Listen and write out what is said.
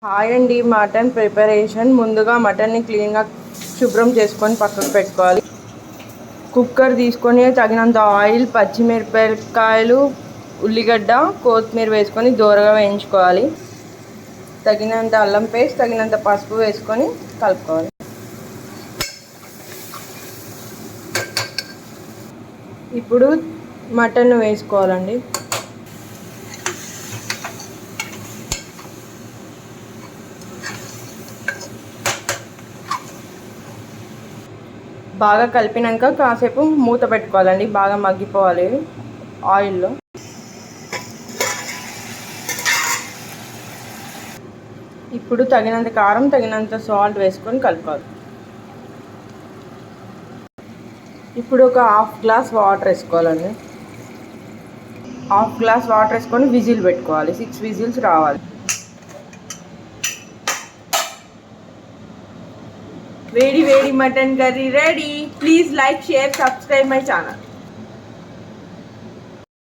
Hi అండి. Mutton preparation. ముందుగా మటన్ని క్లీన్గా శుభ్రం చేసుకొని పక్కకు పెట్టుకోవాలి. కుక్కర్ తీసుకొని తగినంత ఆయిల్, పచ్చిమిరపకాయలు, ఉల్లిగడ్డ, కొత్తిమీర వేసుకొని దోరగా వేయించుకోవాలి. తగినంత అల్లం పేస్ట్, తగినంత పసుపు వేసుకొని కలుపుకోవాలి. ఇప్పుడు మటన్ వేసుకోవాలండి. బాగా కలిపినాక కాసేపు మూత పెట్టుకోవాలండి. బాగా మగ్గిపోవాలి ఆయిల్లో. ఇప్పుడు తగినంత కారం, తగినంత సాల్ట్ వేసుకొని కలుపుకోవాలి. ఇప్పుడు ఒక హాఫ్ గ్లాస్ వాటర్ వేసుకోవాలండి. హాఫ్ గ్లాస్ వాటర్ వేసుకొని విజిల్ పెట్టుకోవాలి. 6 విజిల్స్ రావాలి. వేడి వేడి mutton curry ready. Please like, share, subscribe my channel.